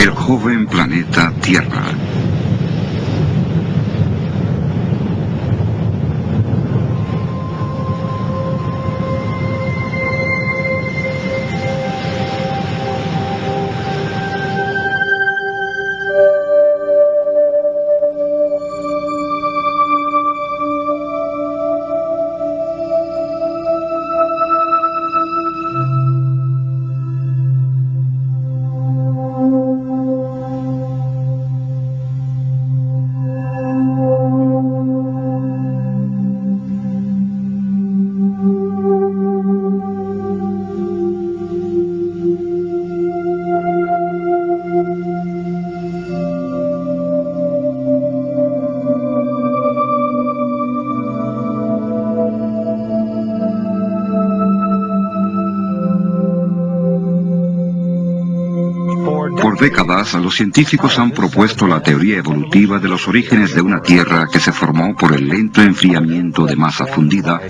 El joven planeta Tierra. Por décadas, los científicos han propuesto la teoría evolutiva de los orígenes de una Tierra que se formó por el lento enfriamiento de masa fundida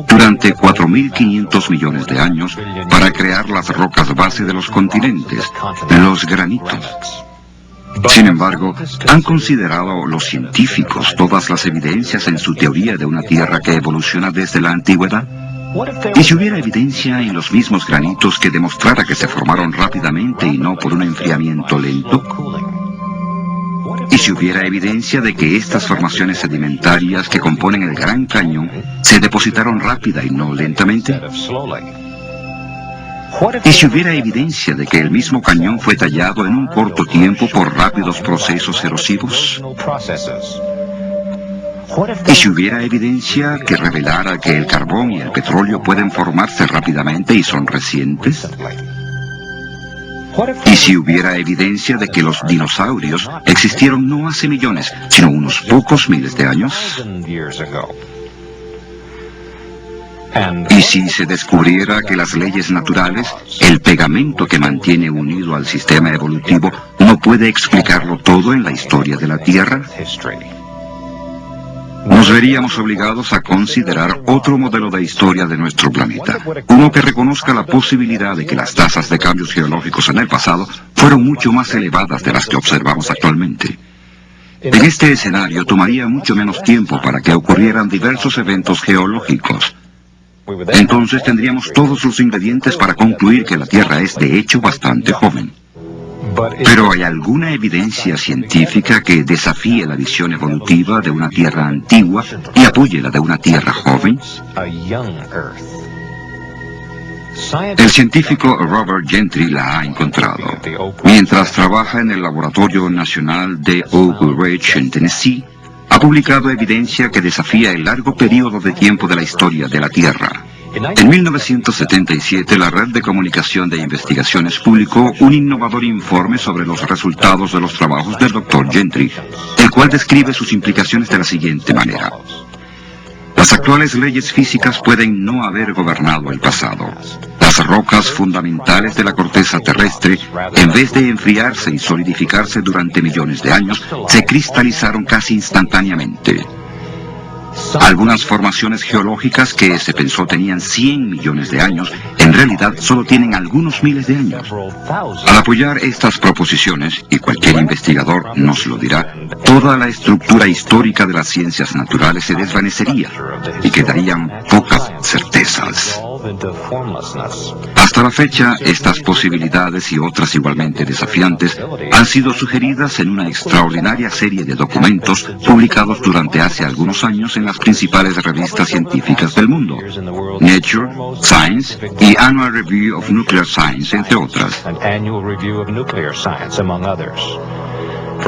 durante 4.500 millones de años para crear las rocas base de los continentes, los granitos. Sin embargo, ¿han considerado los científicos todas las evidencias en su teoría de una Tierra que evoluciona desde la antigüedad? ¿Y si hubiera evidencia en los mismos granitos que demostrara que se formaron rápidamente y no por un enfriamiento lento? ¿Y si hubiera evidencia de que estas formaciones sedimentarias que componen el Gran Cañón se depositaron rápida y no lentamente? ¿Y si hubiera evidencia de que el mismo cañón fue tallado en un corto tiempo por rápidos procesos erosivos? ¿Y si hubiera evidencia que revelara que el carbón y el petróleo pueden formarse rápidamente y son recientes? ¿Y si hubiera evidencia de que los dinosaurios existieron no hace millones, sino unos pocos miles de años? ¿Y si se descubriera que las leyes naturales, el pegamento que mantiene unido al sistema evolutivo, no puede explicarlo todo en la historia de la Tierra? Nos veríamos obligados a considerar otro modelo de historia de nuestro planeta, uno que reconozca la posibilidad de que las tasas de cambios geológicos en el pasado fueron mucho más elevadas de las que observamos actualmente. En este escenario tomaría mucho menos tiempo para que ocurrieran diversos eventos geológicos. Entonces tendríamos todos los ingredientes para concluir que la Tierra es de hecho bastante joven. Pero ¿hay alguna evidencia científica que desafíe la visión evolutiva de una Tierra antigua y apoye la de una Tierra joven? El científico Robert Gentry la ha encontrado. Mientras trabaja en el Laboratorio Nacional de Oak Ridge en Tennessee, ha publicado evidencia que desafía el largo periodo de tiempo de la historia de la Tierra. En 1977, la Red de Comunicación de Investigaciones publicó un innovador informe sobre los resultados de los trabajos del Dr. Gentry, el cual describe sus implicaciones de la siguiente manera. Las actuales leyes físicas pueden no haber gobernado el pasado. Las rocas fundamentales de la corteza terrestre, en vez de enfriarse y solidificarse durante millones de años, se cristalizaron casi instantáneamente. Algunas formaciones geológicas que se pensó tenían 100 millones de años, en realidad solo tienen algunos miles de años. Al apoyar estas proposiciones, y cualquier investigador nos lo dirá, toda la estructura histórica de las ciencias naturales se desvanecería y quedarían pocas certezas. Hasta la fecha, estas posibilidades y otras igualmente desafiantes han sido sugeridas en una extraordinaria serie de documentos publicados durante hace algunos años en las principales revistas científicas del mundo, Nature, Science y Annual Review of Nuclear Science, entre otras.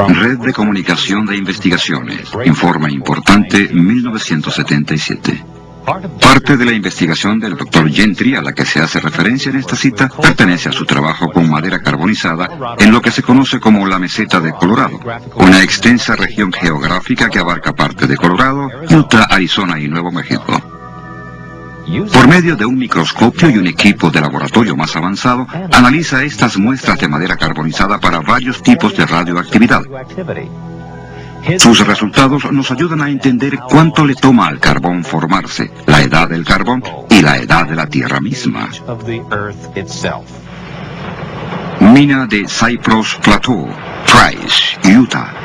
Red de Comunicación de Investigaciones, Informe Importante, 1977. Parte de la investigación del Dr. Gentry a la que se hace referencia en esta cita pertenece a su trabajo con madera carbonizada en lo que se conoce como la Meseta de Colorado, una extensa región geográfica que abarca parte de Colorado, Utah, Arizona y Nuevo México. Por medio de un microscopio y un equipo de laboratorio más avanzado, analiza estas muestras de madera carbonizada para varios tipos de radioactividad. Sus resultados nos ayudan a entender cuánto le toma al carbón formarse, la edad del carbón y la edad de la Tierra misma. Mina de Cypress Plateau, Price, Utah.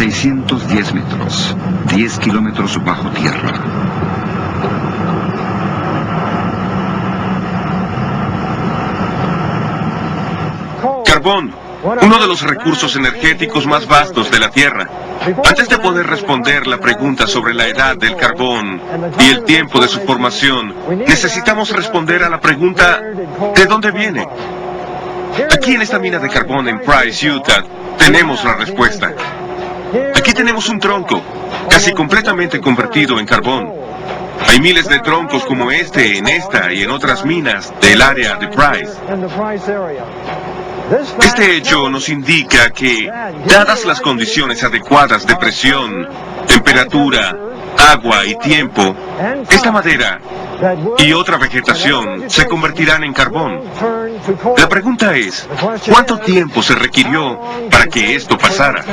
...610 metros, 10 kilómetros bajo tierra. Carbón, uno de los recursos energéticos más vastos de la Tierra. Antes de poder responder la pregunta sobre la edad del carbón y el tiempo de su formación, necesitamos responder a la pregunta ¿de dónde viene? Aquí en esta mina de carbón en Price, Utah, tenemos la respuesta. Aquí tenemos un tronco, casi completamente convertido en carbón. Hay miles de troncos como este en esta y en otras minas del área de Price. Este hecho nos indica que, dadas las condiciones adecuadas de presión, temperatura, agua y tiempo, esta madera y otra vegetación se convertirán en carbón. La pregunta es, ¿cuánto tiempo se requirió para que esto pasara?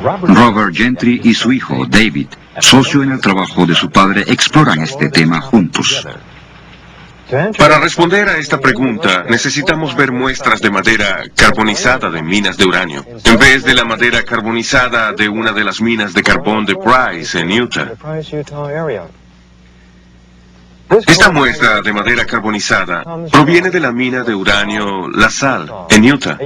Robert Gentry y su hijo, David, socio en el trabajo de su padre, exploran este tema juntos. Para responder a esta pregunta, necesitamos ver muestras de madera carbonizada de minas de uranio, en vez de la madera carbonizada de una de las minas de carbón de Price, en Utah. Esta muestra de madera carbonizada proviene de la mina de uranio La Sal, en Utah.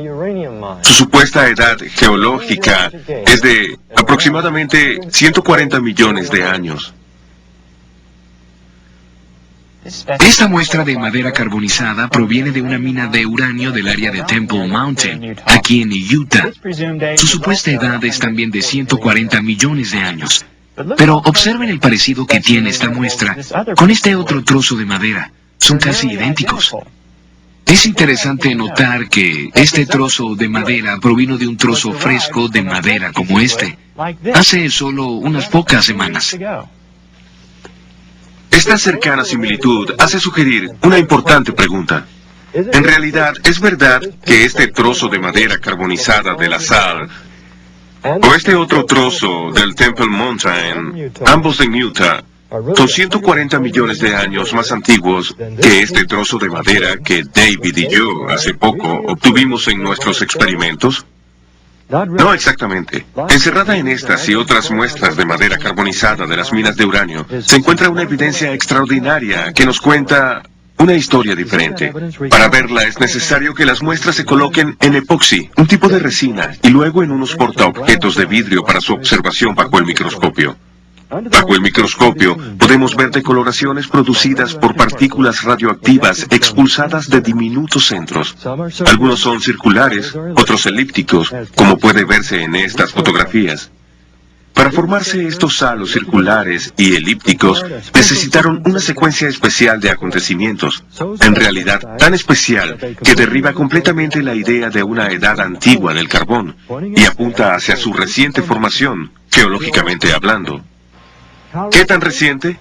Su supuesta edad geológica es de aproximadamente 140 millones de años. Esta muestra de madera carbonizada proviene de una mina de uranio del área de Temple Mountain, aquí en Utah. Su supuesta edad es también de 140 millones de años. Pero observen el parecido que tiene esta muestra con este otro trozo de madera. Son casi idénticos. Es interesante notar que este trozo de madera provino de un trozo fresco de madera como este, hace solo unas pocas semanas. Esta cercana similitud hace sugerir una importante pregunta. En realidad, ¿es verdad que este trozo de madera carbonizada de La Sal o este otro trozo del Temple Mountain, ambos en Utah, son 140 millones de años más antiguos que este trozo de madera que David y yo hace poco obtuvimos en nuestros experimentos? No exactamente. Encerrada en estas y otras muestras de madera carbonizada de las minas de uranio, se encuentra una evidencia extraordinaria que nos cuenta una historia diferente. Para verla es necesario que las muestras se coloquen en epoxi, un tipo de resina, y luego en unos portaobjetos de vidrio para su observación bajo el microscopio. Bajo el microscopio podemos ver decoloraciones producidas por partículas radioactivas expulsadas de diminutos centros. Algunos son circulares, otros elípticos, como puede verse en estas fotografías. Para formarse estos halos circulares y elípticos, necesitaron una secuencia especial de acontecimientos, en realidad tan especial que derriba completamente la idea de una edad antigua del carbón y apunta hacia su reciente formación, geológicamente hablando. ¿Qué tan reciente?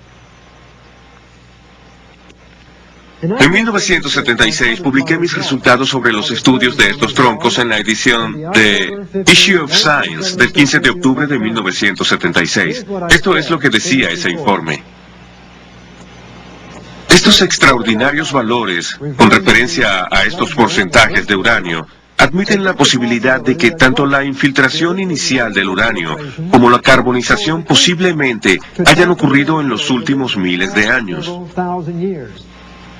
En 1976 publiqué mis resultados sobre los estudios de estos troncos en la edición de Issue of Science del 15 de octubre de 1976. Esto es lo que decía ese informe. Estos extraordinarios valores, con referencia a estos porcentajes de uranio, admiten la posibilidad de que tanto la infiltración inicial del uranio como la carbonización posiblemente hayan ocurrido en los últimos miles de años.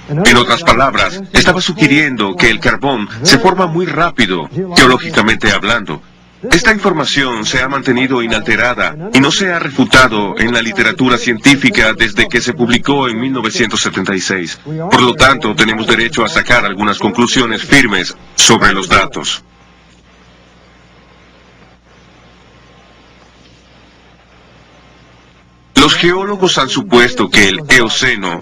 En otras palabras, estaba sugiriendo que el carbón se forma muy rápido, geológicamente hablando. Esta información se ha mantenido inalterada y no se ha refutado en la literatura científica desde que se publicó en 1976. Por lo tanto, tenemos derecho a sacar algunas conclusiones firmes sobre los datos. Los geólogos han supuesto que el Eoceno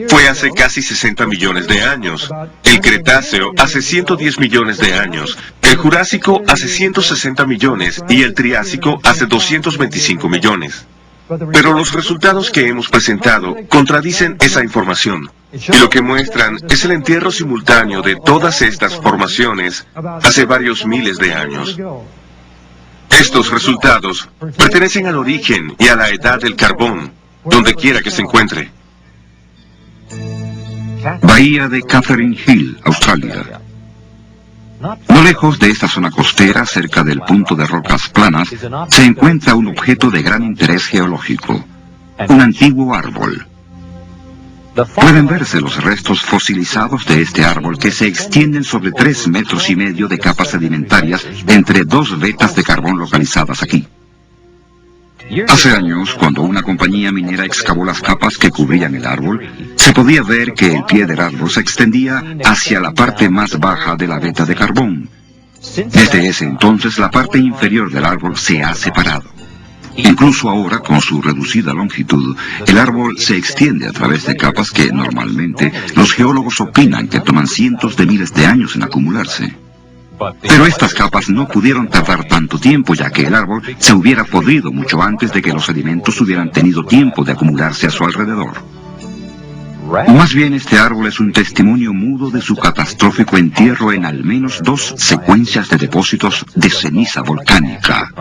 fue hace casi 60 millones de años, el Cretáceo hace 110 millones de años, el Jurásico hace 160 millones y el Triásico hace 225 millones. Pero los resultados que hemos presentado contradicen esa información, y lo que muestran es el entierro simultáneo de todas estas formaciones hace varios miles de años. Estos resultados pertenecen al origen y a la edad del carbón, donde quiera que se encuentre. Bahía de Catherine Hill, Australia. No lejos de esta zona costera, cerca del punto de rocas planas, se encuentra un objeto de gran interés geológico, un antiguo árbol. Pueden verse los restos fosilizados de este árbol que se extienden sobre 3,5 metros de capas sedimentarias entre 2 vetas de carbón localizadas aquí. Hace años, cuando una compañía minera excavó las capas que cubrían el árbol, se podía ver que el pie del árbol se extendía hacia la parte más baja de la veta de carbón. Desde ese entonces, la parte inferior del árbol se ha separado. Incluso ahora, con su reducida longitud, el árbol se extiende a través de capas que, normalmente, los geólogos opinan que toman cientos de miles de años en acumularse. Pero estas capas no pudieron tardar tanto tiempo, ya que el árbol se hubiera podrido mucho antes de que los sedimentos hubieran tenido tiempo de acumularse a su alrededor. Más bien, este árbol es un testimonio mudo de su catastrófico entierro en al menos 2 secuencias de depósitos de ceniza volcánica.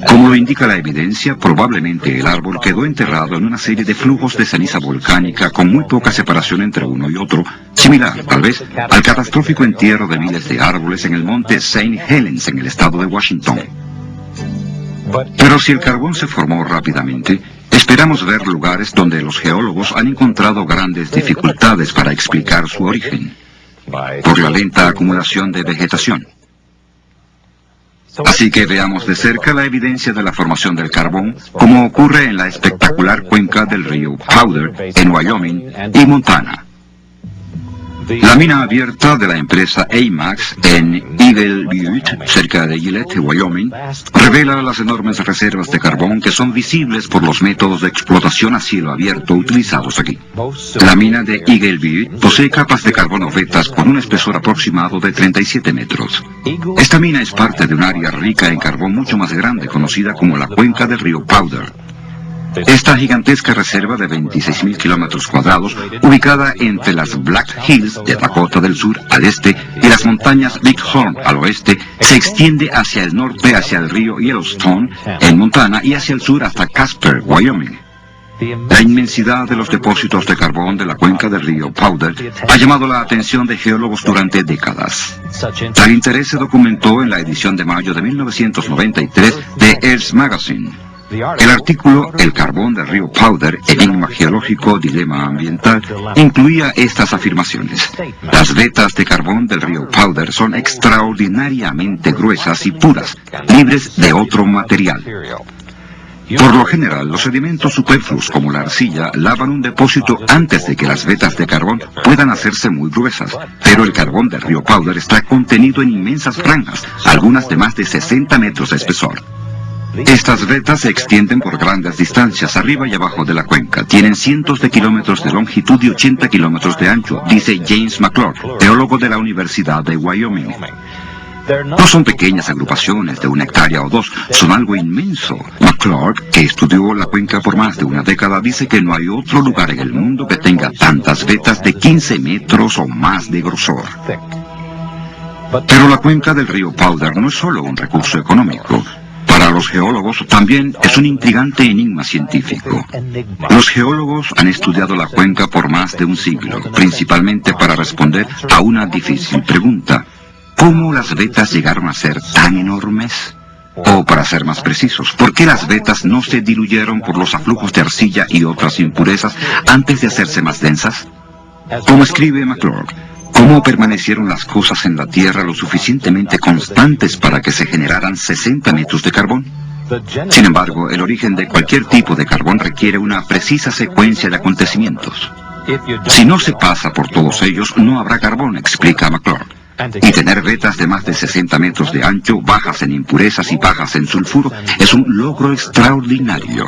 Como lo indica la evidencia, probablemente el árbol quedó enterrado en una serie de flujos de ceniza volcánica con muy poca separación entre uno y otro, similar, tal vez, al catastrófico entierro de miles de árboles en el monte St. Helens, en el estado de Washington. Pero si el carbón se formó rápidamente, esperamos ver lugares donde los geólogos han encontrado grandes dificultades para explicar su origen, por la lenta acumulación de vegetación. Así que veamos de cerca la evidencia de la formación del carbón, como ocurre en la espectacular cuenca del río Powder, en Wyoming y Montana. La mina abierta de la empresa AMAX en Eagle Butte, cerca de Gillette, Wyoming, revela las enormes reservas de carbón que son visibles por los métodos de explotación a cielo abierto utilizados aquí. La mina de Eagle Butte posee capas de carbono vetas con un espesor aproximado de 37 metros. Esta mina es parte de un área rica en carbón mucho más grande, conocida como la cuenca del río Powder. Esta gigantesca reserva de 26.000 kilómetros cuadrados, ubicada entre las Black Hills de Dakota del Sur al este y las montañas Big Horn al oeste, se extiende hacia el norte hacia el río Yellowstone en Montana y hacia el sur hasta Casper, Wyoming. La inmensidad de los depósitos de carbón de la cuenca del río Powder ha llamado la atención de geólogos durante décadas. Tal interés se documentó en la edición de mayo de 1993 de Earth Magazine. El artículo El carbón del río Powder, enigma geológico, dilema ambiental, incluía estas afirmaciones. Las vetas de carbón del río Powder son extraordinariamente gruesas y puras, libres de otro material. Por lo general, los sedimentos superfluos como la arcilla lavan un depósito antes de que las vetas de carbón puedan hacerse muy gruesas, pero el carbón del río Powder está contenido en inmensas franjas, algunas de más de 60 metros de espesor. Estas vetas se extienden por grandes distancias arriba y abajo de la cuenca. Tienen cientos de kilómetros de longitud y 80 kilómetros de ancho, dice James McClure, geólogo de la Universidad de Wyoming. No son pequeñas agrupaciones de 1 hectárea o 2, son algo inmenso. McClure, que estudió la cuenca por más de una década, dice que no hay otro lugar en el mundo que tenga tantas vetas de 15 metros o más de grosor. Pero la cuenca del río Powder no es solo un recurso económico. Para los geólogos también es un intrigante enigma científico. Los geólogos han estudiado la cuenca por más de un siglo, principalmente para responder a una difícil pregunta. ¿Cómo las vetas llegaron a ser tan enormes? O, para ser más precisos, ¿por qué las vetas no se diluyeron por los aflujos de arcilla y otras impurezas antes de hacerse más densas? Como escribe McClure, ¿cómo permanecieron las cosas en la Tierra lo suficientemente constantes para que se generaran 60 metros de carbón? Sin embargo, el origen de cualquier tipo de carbón requiere una precisa secuencia de acontecimientos. Si no se pasa por todos ellos, no habrá carbón, explica McClure. Y tener vetas de más de 60 metros de ancho, bajas en impurezas y bajas en sulfuro, es un logro extraordinario.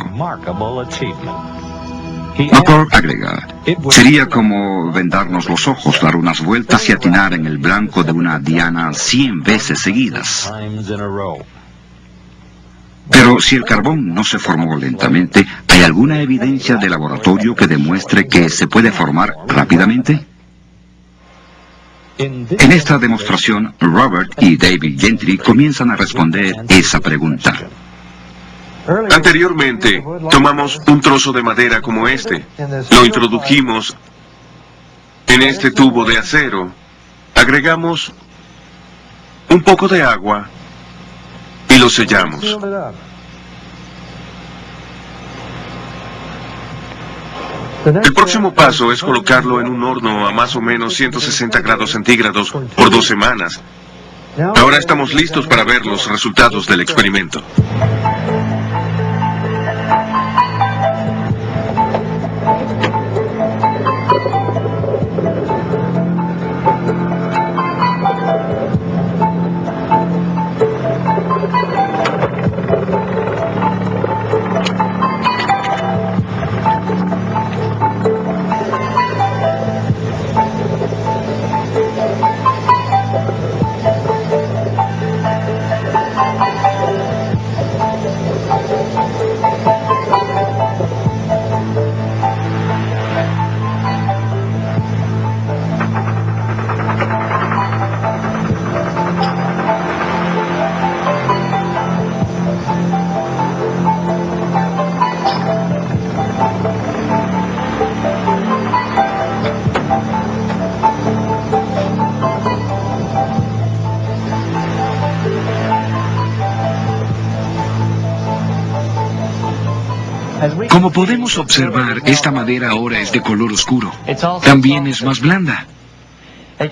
McClure agrega, sería como vendarnos los ojos, dar unas vueltas y atinar en el blanco de una diana 100 veces seguidas. Pero si el carbón no se formó lentamente, ¿hay alguna evidencia de laboratorio que demuestre que se puede formar rápidamente? En esta demostración, Robert y David Gentry comienzan a responder esa pregunta. Anteriormente, tomamos un trozo de madera como este, lo introdujimos en este tubo de acero, agregamos un poco de agua y lo sellamos. El próximo paso es colocarlo en un horno a más o menos 160 grados centígrados por 2 semanas. Ahora estamos listos para ver los resultados del experimento. Como podemos observar, esta madera ahora es de color oscuro. También es más blanda.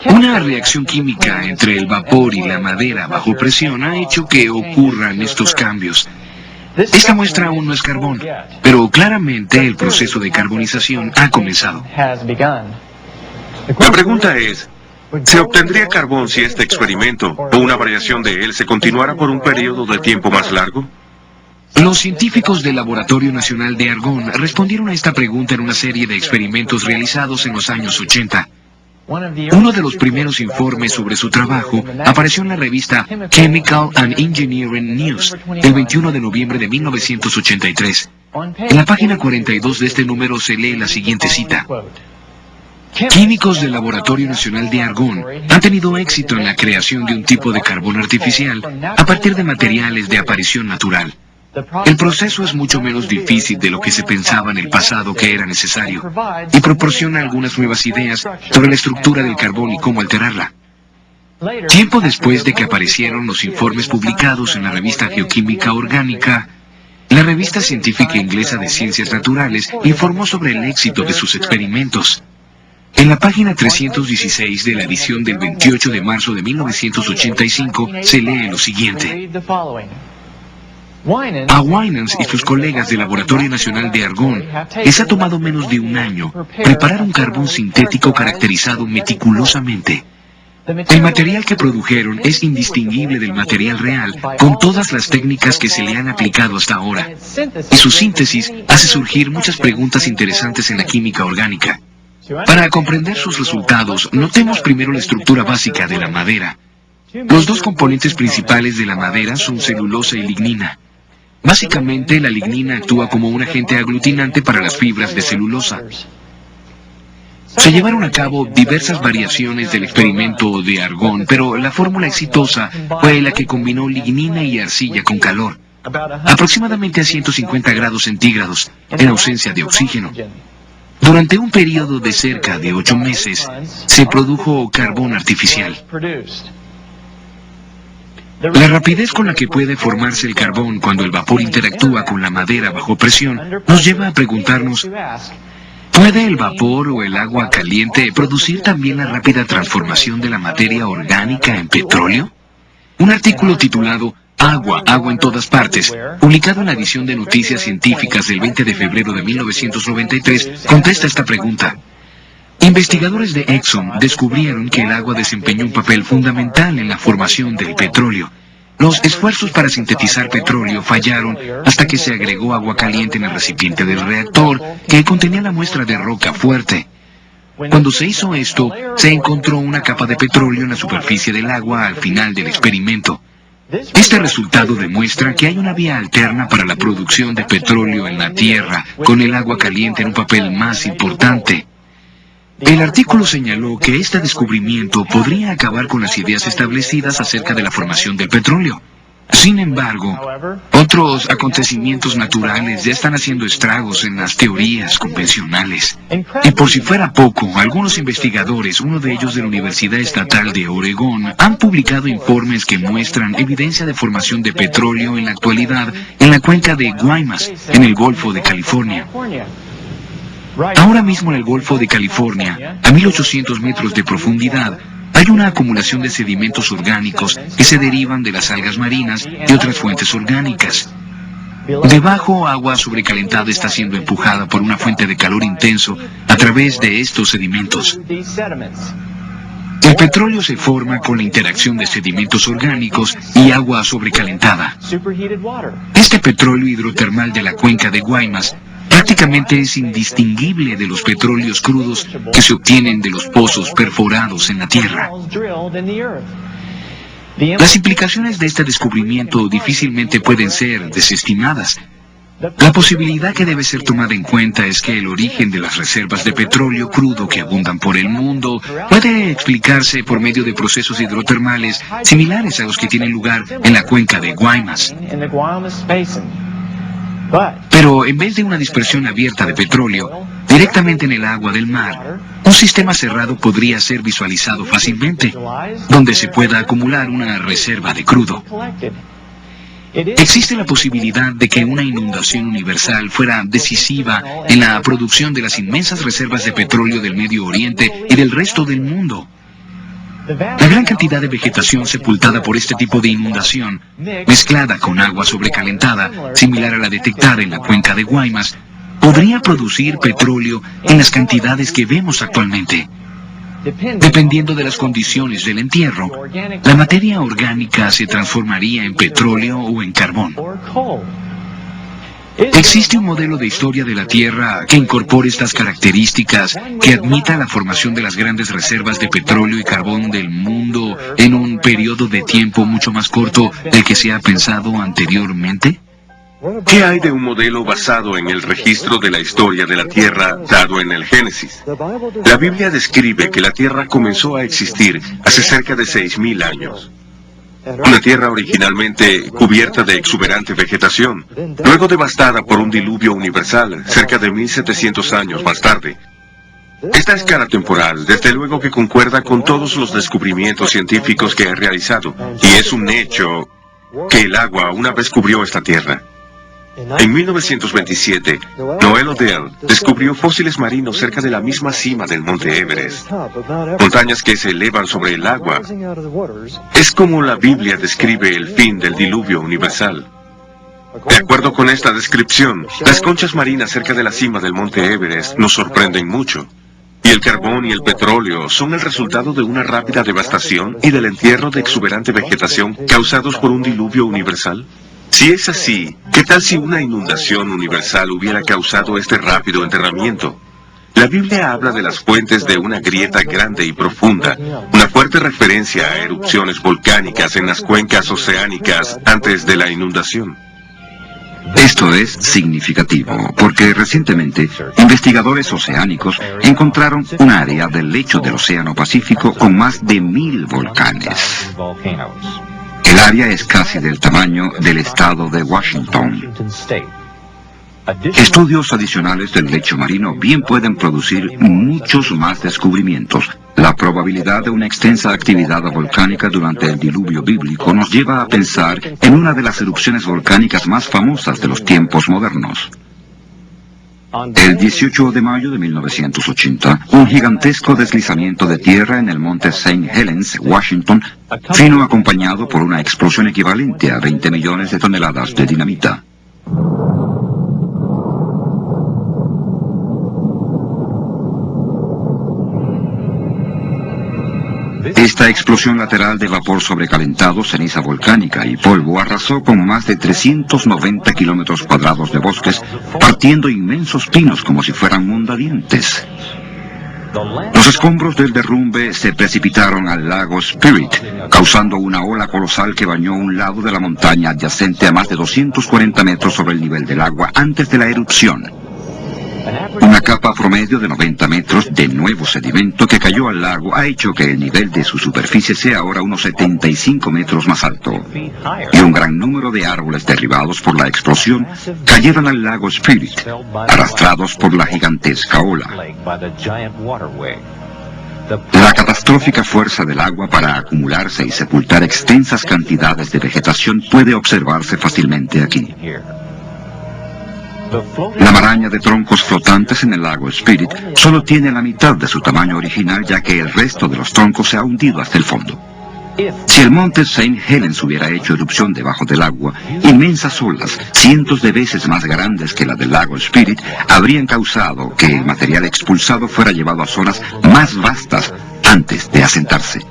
Una reacción química entre el vapor y la madera bajo presión ha hecho que ocurran estos cambios. Esta muestra aún no es carbón, pero claramente el proceso de carbonización ha comenzado. La pregunta es, ¿se obtendría carbón si este experimento o una variación de él se continuara por un periodo de tiempo más largo? Los científicos del Laboratorio Nacional de Argonne respondieron a esta pregunta en una serie de experimentos realizados en los años 80. Uno de los primeros informes sobre su trabajo apareció en la revista Chemical and Engineering News el 21 de noviembre de 1983. En la página 42 de este número se lee la siguiente cita. Químicos del Laboratorio Nacional de Argonne han tenido éxito en la creación de un tipo de carbón artificial a partir de materiales de aparición natural. El proceso es mucho menos difícil de lo que se pensaba en el pasado que era necesario, y proporciona algunas nuevas ideas sobre la estructura del carbón y cómo alterarla. Tiempo después de que aparecieron los informes publicados en la revista Geoquímica Orgánica, la revista científica inglesa de Ciencias Naturales informó sobre el éxito de sus experimentos. En la página 316 de la edición del 28 de marzo de 1985 se lee lo siguiente. A Winans y sus colegas del Laboratorio Nacional de Argonne les ha tomado menos de un año preparar un carbón sintético caracterizado meticulosamente. El material que produjeron es indistinguible del material real con todas las técnicas que se le han aplicado hasta ahora. Y su síntesis hace surgir muchas preguntas interesantes en la química orgánica. Para comprender sus resultados, notemos primero la estructura básica de la madera. Los dos componentes principales de la madera son celulosa y lignina. Básicamente, la lignina actúa como un agente aglutinante para las fibras de celulosa. Se llevaron a cabo diversas variaciones del experimento de Argonne, pero la fórmula exitosa fue la que combinó lignina y arcilla con calor, aproximadamente a 150 grados centígrados, en ausencia de oxígeno. Durante un periodo de cerca de 8 meses, se produjo carbón artificial. La rapidez con la que puede formarse el carbón cuando el vapor interactúa con la madera bajo presión nos lleva a preguntarnos, ¿Puede el vapor o el agua caliente producir también la rápida transformación de la materia orgánica en petróleo? Un artículo titulado Agua en todas partes, publicado en la edición de Noticias Científicas del 20 de febrero de 1993, contesta esta pregunta. Investigadores de Exxon descubrieron que el agua desempeñó un papel fundamental en la formación del petróleo. Los esfuerzos para sintetizar petróleo fallaron hasta que se agregó agua caliente en el recipiente del reactor, que contenía la muestra de roca fuerte. Cuando se hizo esto, se encontró una capa de petróleo en la superficie del agua al final del experimento. Este resultado demuestra que hay una vía alterna para la producción de petróleo en la Tierra, con el agua caliente en un papel más importante. El artículo señaló que este descubrimiento podría acabar con las ideas establecidas acerca de la formación del petróleo. Sin embargo, otros acontecimientos naturales ya están haciendo estragos en las teorías convencionales. Y por si fuera poco, algunos investigadores, uno de ellos de la Universidad Estatal de Oregón, han publicado informes que muestran evidencia de formación de petróleo en la actualidad en la cuenca de Guaymas, en el Golfo de California. Ahora mismo en el Golfo de California, a 1800 metros de profundidad, hay una acumulación de sedimentos orgánicos que se derivan de las algas marinas y otras fuentes orgánicas. Debajo, agua sobrecalentada está siendo empujada por una fuente de calor intenso a través de estos sedimentos. El petróleo se forma con la interacción de sedimentos orgánicos y agua sobrecalentada. Este petróleo hidrotermal de la cuenca de Guaymas prácticamente es indistinguible de los petróleos crudos que se obtienen de los pozos perforados en la Tierra. Las implicaciones de este descubrimiento difícilmente pueden ser desestimadas. La posibilidad que debe ser tomada en cuenta es que el origen de las reservas de petróleo crudo que abundan por el mundo puede explicarse por medio de procesos hidrotermales similares a los que tienen lugar en la cuenca de Guaymas. Pero en vez de una dispersión abierta de petróleo, directamente en el agua del mar, un sistema cerrado podría ser visualizado fácilmente, donde se pueda acumular una reserva de crudo. Existe la posibilidad de que una inundación universal fuera decisiva en la producción de las inmensas reservas de petróleo del Medio Oriente y del resto del mundo. La gran cantidad de vegetación sepultada por este tipo de inundación, mezclada con agua sobrecalentada, similar a la detectada en la cuenca de Guaymas, podría producir petróleo en las cantidades que vemos actualmente. Dependiendo de las condiciones del entierro, la materia orgánica se transformaría en petróleo o en carbón. ¿Existe un modelo de historia de la Tierra que incorpore estas características, que admita la formación de las grandes reservas de petróleo y carbón del mundo en un periodo de tiempo mucho más corto del que se ha pensado anteriormente? ¿Qué hay de un modelo basado en el registro de la historia de la Tierra dado en el Génesis? La Biblia describe que la Tierra comenzó a existir hace cerca de 6.000 años. Una tierra originalmente cubierta de exuberante vegetación, luego devastada por un diluvio universal cerca de 1700 años más tarde. Esta escala temporal, desde luego que concuerda con todos los descubrimientos científicos que he realizado, y es un hecho que el agua una vez cubrió esta tierra. En 1927, Noel Odell descubrió fósiles marinos cerca de la misma cima del monte Everest, montañas que se elevan sobre el agua. Es como la Biblia describe el fin del diluvio universal. De acuerdo con esta descripción, las conchas marinas cerca de la cima del monte Everest nos sorprenden mucho. Y el carbón y el petróleo son el resultado de una rápida devastación y del entierro de exuberante vegetación causados por un diluvio universal. Si es así, ¿qué tal si una inundación universal hubiera causado este rápido enterramiento? La Biblia habla de las fuentes de una grieta grande y profunda, una fuerte referencia a erupciones volcánicas en las cuencas oceánicas antes de la inundación. Esto es significativo, porque recientemente investigadores oceánicos encontraron un área del lecho del Océano Pacífico con más de 1000 volcanes. El área es casi del tamaño del estado de Washington. Estudios adicionales del lecho marino bien pueden producir muchos más descubrimientos. La probabilidad de una extensa actividad volcánica durante el diluvio bíblico nos lleva a pensar en una de las erupciones volcánicas más famosas de los tiempos modernos. El 18 de mayo de 1980, un gigantesco deslizamiento de tierra en el monte St. Helens, Washington, vino acompañado por una explosión equivalente a 20 millones de toneladas de dinamita. Esta explosión lateral de vapor sobrecalentado, ceniza volcánica y polvo arrasó con más de 390 kilómetros cuadrados de bosques, partiendo inmensos pinos como si fueran mondadientes. Los escombros del derrumbe se precipitaron al lago Spirit, causando una ola colosal que bañó un lado de la montaña adyacente a más de 240 metros sobre el nivel del agua antes de la erupción. Una capa promedio de 90 metros de nuevo sedimento que cayó al lago ha hecho que el nivel de su superficie sea ahora unos 75 metros más alto. Y un gran número de árboles derribados por la explosión cayeron al lago Spirit, arrastrados por la gigantesca ola. La catastrófica fuerza del agua para acumularse y sepultar extensas cantidades de vegetación puede observarse fácilmente aquí. La maraña de troncos flotantes en el lago Spirit solo tiene la mitad de su tamaño original, ya que el resto de los troncos se ha hundido hasta el fondo. Si el monte St. Helens hubiera hecho erupción debajo del agua, inmensas olas, cientos de veces más grandes que la del lago Spirit, habrían causado que el material expulsado fuera llevado a zonas más vastas antes de asentarse.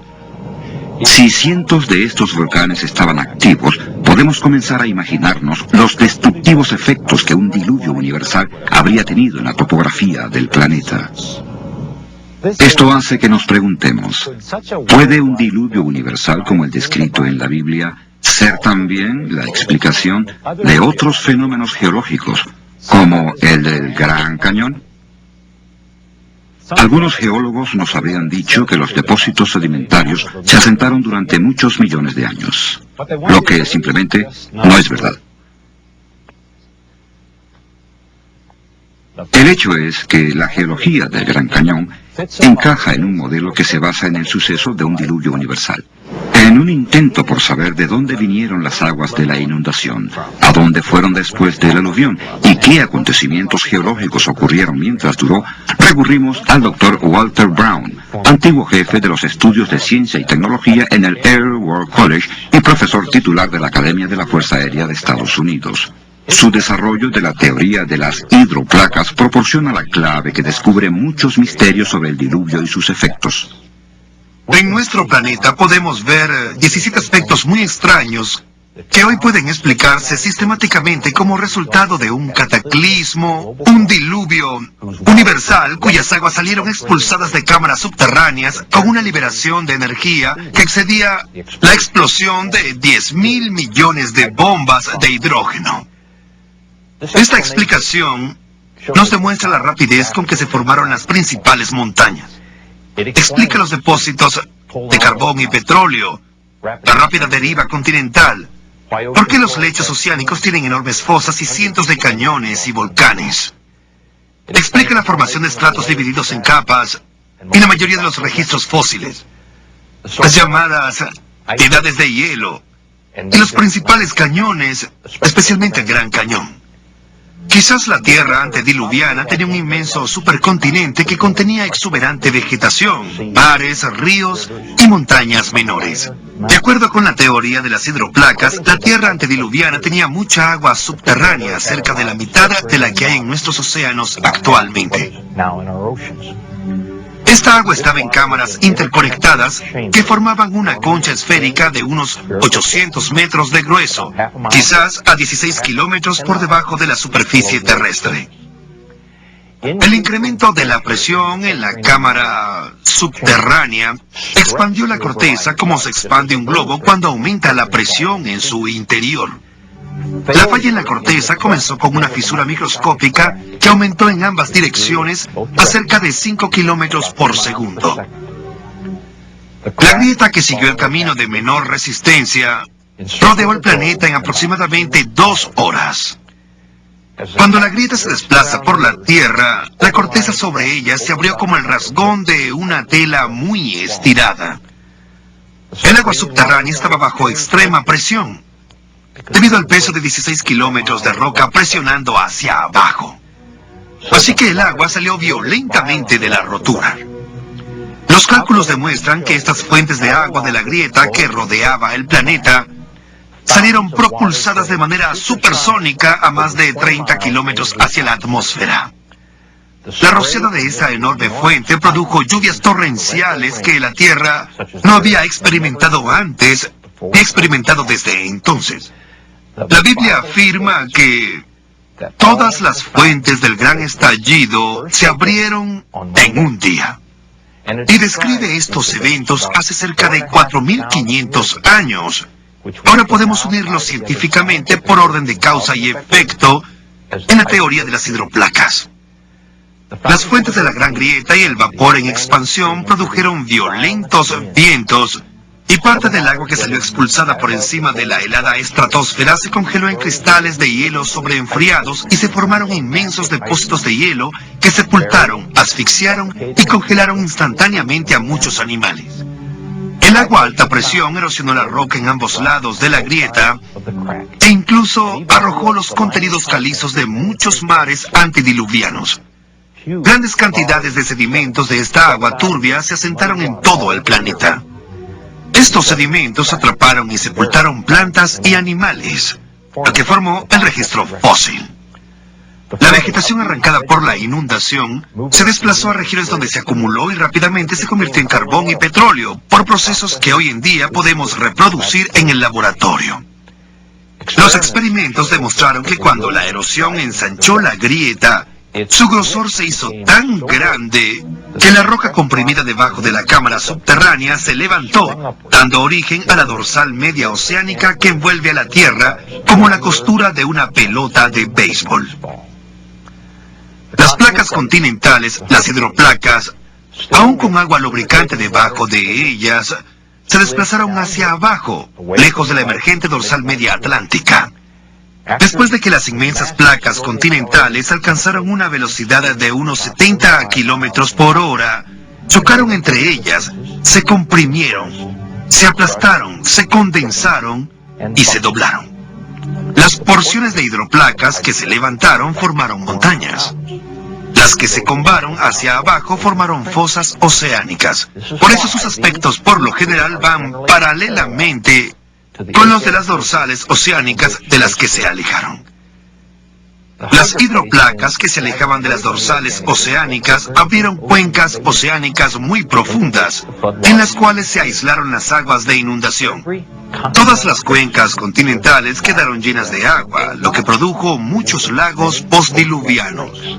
Si cientos de estos volcanes estaban activos, podemos comenzar a imaginarnos los destructivos efectos que un diluvio universal habría tenido en la topografía del planeta. Esto hace que nos preguntemos, ¿puede un diluvio universal como el descrito en la Biblia ser también la explicación de otros fenómenos geológicos, como el del Gran Cañón? Algunos geólogos nos habrían dicho que los depósitos sedimentarios se asentaron durante muchos millones de años, lo que simplemente no es verdad. El hecho es que la geología del Gran Cañón encaja en un modelo que se basa en el suceso de un diluvio universal. En un intento por saber de dónde vinieron las aguas de la inundación, a dónde fueron después del aluvión y qué acontecimientos geológicos ocurrieron mientras duró, recurrimos al Dr. Walter Brown, antiguo jefe de los estudios de ciencia y tecnología en el Air War College y profesor titular de la Academia de la Fuerza Aérea de Estados Unidos. Su desarrollo de la teoría de las hidroplacas proporciona la clave que descubre muchos misterios sobre el diluvio y sus efectos. En nuestro planeta podemos ver 17 aspectos muy extraños que hoy pueden explicarse sistemáticamente como resultado de un cataclismo, un diluvio universal cuyas aguas salieron expulsadas de cámaras subterráneas con una liberación de energía que excedía la explosión de 10.000 millones de bombas de hidrógeno. Esta explicación nos demuestra la rapidez con que se formaron las principales montañas. Explica los depósitos de carbón y petróleo, la rápida deriva continental, por qué los lechos oceánicos tienen enormes fosas y cientos de cañones y volcanes. Explica la formación de estratos divididos en capas y la mayoría de los registros fósiles, las llamadas edades de hielo y los principales cañones, especialmente el Gran Cañón. Quizás la Tierra antediluviana tenía un inmenso supercontinente que contenía exuberante vegetación, mares, ríos y montañas menores. De acuerdo con la teoría de las hidroplacas, la Tierra antediluviana tenía mucha agua subterránea, cerca de la mitad de la que hay en nuestros océanos actualmente. Esta agua estaba en cámaras interconectadas que formaban una concha esférica de unos 800 metros de grueso, quizás a 16 kilómetros por debajo de la superficie terrestre. El incremento de la presión en la cámara subterránea expandió la corteza como se expande un globo cuando aumenta la presión en su interior. La falla en la corteza comenzó con una fisura microscópica que aumentó en ambas direcciones a cerca de 5 kilómetros por segundo. La grieta, que siguió el camino de menor resistencia, rodeó el planeta en aproximadamente 2 horas. Cuando la grieta se desplaza por la Tierra, la corteza sobre ella se abrió como el rasgón de una tela muy estirada. El agua subterránea estaba bajo extrema presión, debido al peso de 16 kilómetros de roca presionando hacia abajo. A Así que el agua salió violentamente de la rotura. Los cálculos demuestran que estas fuentes de agua de la grieta que rodeaba el planeta salieron propulsadas de manera supersónica a más de 30 kilómetros hacia la atmósfera. La rociada de esa enorme fuente produjo lluvias torrenciales que la Tierra no había experimentado antes ni experimentado desde entonces. La Biblia afirma que todas las fuentes del gran estallido se abrieron en un día. Y describe estos eventos hace cerca de 4.500 años. Ahora podemos unirlos científicamente por orden de causa y efecto en la teoría de las hidroplacas. Las fuentes de la Gran Grieta y el vapor en expansión produjeron violentos vientos y parte del agua que salió expulsada por encima de la helada estratosfera se congeló en cristales de hielo sobreenfriados y se formaron inmensos depósitos de hielo que sepultaron, asfixiaron y congelaron instantáneamente a muchos animales. El agua a alta presión erosionó la roca en ambos lados de la grieta e incluso arrojó los contenidos calizos de muchos mares antediluvianos. Grandes cantidades de sedimentos de esta agua turbia se asentaron en todo el planeta. Estos sedimentos atraparon y sepultaron plantas y animales, lo que formó el registro fósil. La vegetación arrancada por la inundación se desplazó a regiones donde se acumuló y rápidamente se convirtió en carbón y petróleo por procesos que hoy en día podemos reproducir en el laboratorio. Los experimentos demostraron que cuando la erosión ensanchó la grieta, su grosor se hizo tan grande que la roca comprimida debajo de la cámara subterránea se levantó, dando origen a la dorsal media oceánica que envuelve a la Tierra como la costura de una pelota de béisbol. Las placas continentales, las hidroplacas, aún con agua lubricante debajo de ellas, se desplazaron hacia abajo, lejos de la emergente dorsal media atlántica. Después de que las inmensas placas continentales alcanzaron una velocidad de unos 70 kilómetros por hora, chocaron entre ellas, se comprimieron, se aplastaron, se condensaron y se doblaron. Las porciones de hidroplacas que se levantaron formaron montañas. Las que se combaron hacia abajo formaron fosas oceánicas. Por eso sus aspectos por lo general van paralelamente con los de las dorsales oceánicas de las que se alejaron. Las hidroplacas que se alejaban de las dorsales oceánicas abrieron cuencas oceánicas muy profundas, en las cuales se aislaron las aguas de inundación. Todas las cuencas continentales quedaron llenas de agua, lo que produjo muchos lagos postdiluvianos.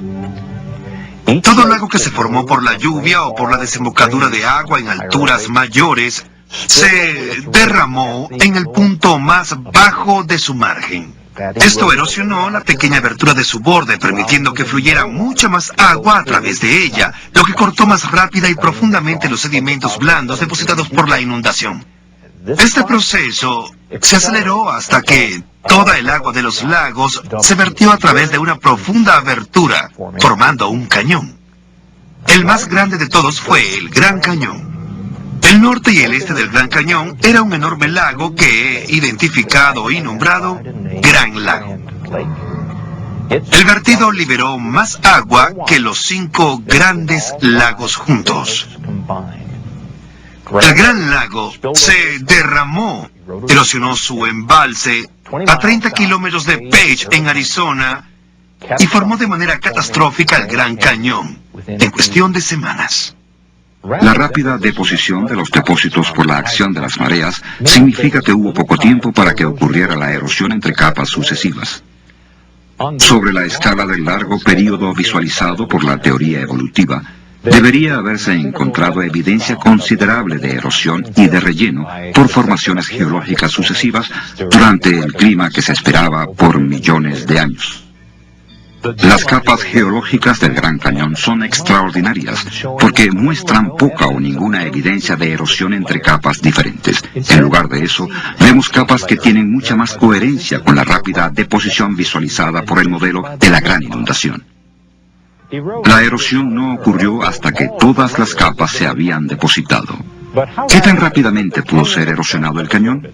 Todo lago que se formó por la lluvia o por la desembocadura de agua en alturas mayores se derramó en el punto más bajo de su margen. Esto erosionó la pequeña abertura de su borde, permitiendo que fluyera mucha más agua a través de ella, lo que cortó más rápida y profundamente los sedimentos blandos depositados por la inundación. Este proceso se aceleró hasta que toda el agua de los lagos se vertió a través de una profunda abertura, formando un cañón. El más grande de todos fue el Gran Cañón. El norte y el este del Gran Cañón era un enorme lago que he identificado y nombrado Gran Lago. El vertido liberó más agua que los 5 grandes lagos juntos. El Gran Lago se derramó, erosionó su embalse a 30 kilómetros de Page, en Arizona, y formó de manera catastrófica el Gran Cañón, en cuestión de semanas. La rápida deposición de los depósitos por la acción de las mareas significa que hubo poco tiempo para que ocurriera la erosión entre capas sucesivas. Sobre la escala del largo período visualizado por la teoría evolutiva, debería haberse encontrado evidencia considerable de erosión y de relleno por formaciones geológicas sucesivas durante el clima que se esperaba por millones de años. Las capas geológicas del Gran Cañón son extraordinarias porque muestran poca o ninguna evidencia de erosión entre capas diferentes. En lugar de eso, vemos capas que tienen mucha más coherencia con la rápida deposición visualizada por el modelo de la gran inundación. La erosión no ocurrió hasta que todas las capas se habían depositado. ¿Qué tan rápidamente pudo ser erosionado el cañón?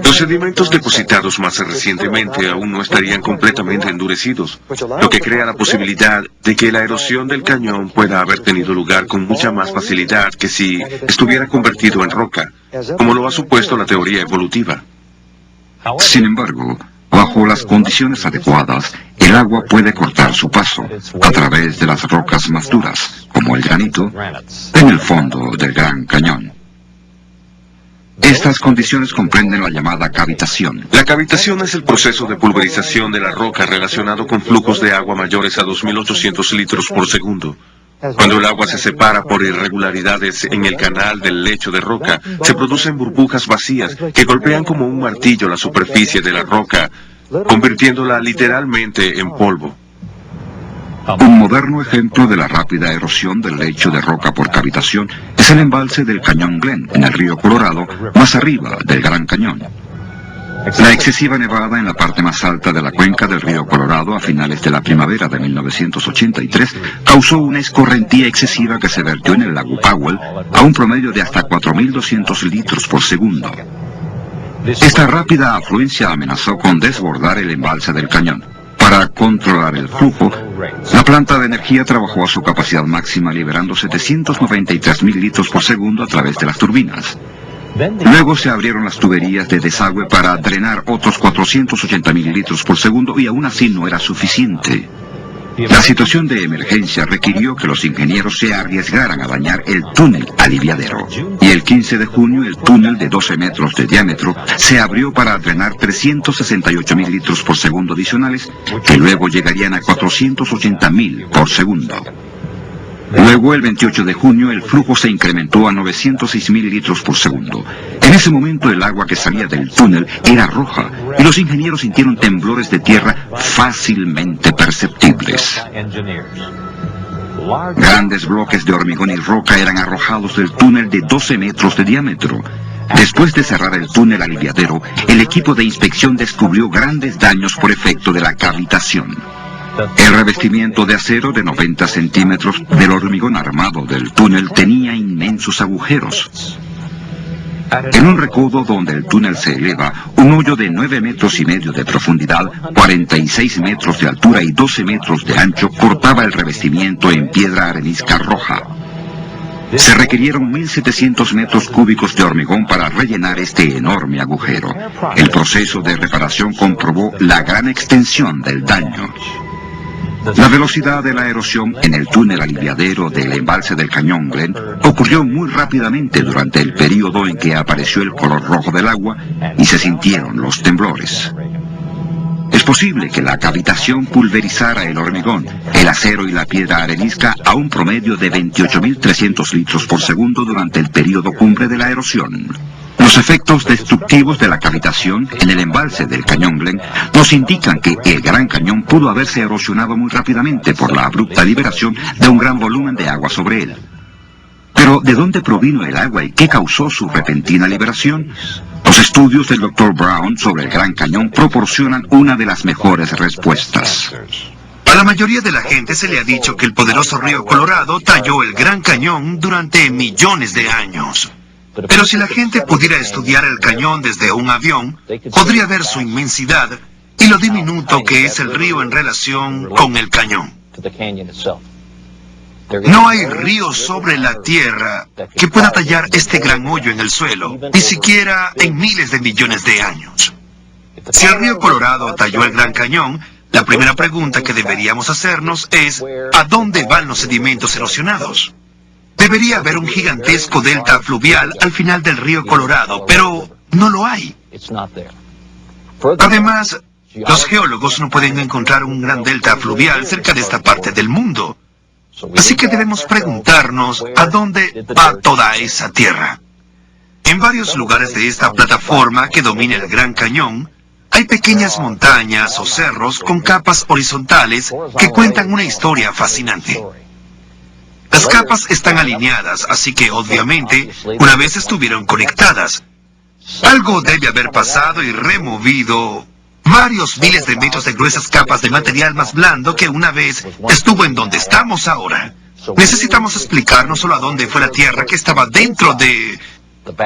Los sedimentos depositados más recientemente aún no estarían completamente endurecidos, lo que crea la posibilidad de que la erosión del cañón pueda haber tenido lugar con mucha más facilidad que si estuviera convertido en roca, como lo ha supuesto la teoría evolutiva. Sin embargo, bajo las condiciones adecuadas, el agua puede cortar su paso a través de las rocas más duras, como el granito, en el fondo del Gran Cañón. Estas condiciones comprenden la llamada cavitación. La cavitación es el proceso de pulverización de la roca relacionado con flujos de agua mayores a 2.800 litros por segundo. Cuando el agua se separa por irregularidades en el canal del lecho de roca, se producen burbujas vacías que golpean como un martillo la superficie de la roca, convirtiéndola literalmente en polvo. Un moderno ejemplo de la rápida erosión del lecho de roca por cavitación es el embalse del Cañón Glen, en el río Colorado, más arriba del Gran Cañón. La excesiva nevada en la parte más alta de la cuenca del río Colorado a finales de la primavera de 1983 causó una escorrentía excesiva que se vertió en el lago Powell a un promedio de hasta 4.200 litros por segundo. Esta rápida afluencia amenazó con desbordar el embalse del cañón. Para controlar el flujo, la planta de energía trabajó a su capacidad máxima liberando 793.000 litros por segundo a través de las turbinas. Luego se abrieron las tuberías de desagüe para drenar otros 480.000 litros por segundo y aún así no era suficiente. La situación de emergencia requirió que los ingenieros se arriesgaran a dañar el túnel aliviadero. Y el 15 de junio el túnel de 12 metros de diámetro se abrió para drenar 368.000 litros por segundo adicionales, que luego llegarían a 480.000 por segundo. Luego, el 28 de junio, el flujo se incrementó a 906.000 litros por segundo. En ese momento, el agua que salía del túnel era roja, y los ingenieros sintieron temblores de tierra fácilmente perceptibles. Grandes bloques de hormigón y roca eran arrojados del túnel de 12 metros de diámetro. Después de cerrar el túnel aliviadero, el equipo de inspección descubrió grandes daños por efecto de la cavitación. El revestimiento de acero de 90 centímetros del hormigón armado del túnel tenía inmensos agujeros. En un recodo donde el túnel se eleva, un hoyo de 9 metros y medio de profundidad, 46 metros de altura y 12 metros de ancho cortaba el revestimiento en piedra arenisca roja. Se requirieron 1.700 metros cúbicos de hormigón para rellenar este enorme agujero. El proceso de reparación comprobó la gran extensión del daño. La velocidad de la erosión en el túnel aliviadero del embalse del Cañón Glen ocurrió muy rápidamente durante el período en que apareció el color rojo del agua y se sintieron los temblores. Es posible que la cavitación pulverizara el hormigón, el acero y la piedra arenisca a un promedio de 28.300 litros por segundo durante el período cumbre de la erosión. Los efectos destructivos de la cavitación en el embalse del Cañón Glen nos indican que el Gran Cañón pudo haberse erosionado muy rápidamente por la abrupta liberación de un gran volumen de agua sobre él. Pero, ¿de dónde provino el agua y qué causó su repentina liberación? Los estudios del Dr. Brown sobre el Gran Cañón proporcionan una de las mejores respuestas. A la mayoría de la gente se le ha dicho que el poderoso río Colorado talló el Gran Cañón durante millones de años. Pero si la gente pudiera estudiar el cañón desde un avión, podría ver su inmensidad y lo diminuto que es el río en relación con el cañón. No hay río sobre la tierra que pueda tallar este gran hoyo en el suelo, ni siquiera en miles de millones de años. Si el río Colorado talló el Gran Cañón, la primera pregunta que deberíamos hacernos es, ¿a dónde van los sedimentos erosionados? Debería haber un gigantesco delta fluvial al final del río Colorado, pero no lo hay. Además, los geólogos no pueden encontrar un gran delta fluvial cerca de esta parte del mundo. Así que debemos preguntarnos a dónde va toda esa tierra. En varios lugares de esta plataforma que domina el Gran Cañón, hay pequeñas montañas o cerros con capas horizontales que cuentan una historia fascinante. Las capas están alineadas, así que obviamente una vez estuvieron conectadas. Algo debe haber pasado y removido varios miles de metros de gruesas capas de material más blando que una vez estuvo en donde estamos ahora. Necesitamos explicar no solo a dónde fue la Tierra que estaba dentro de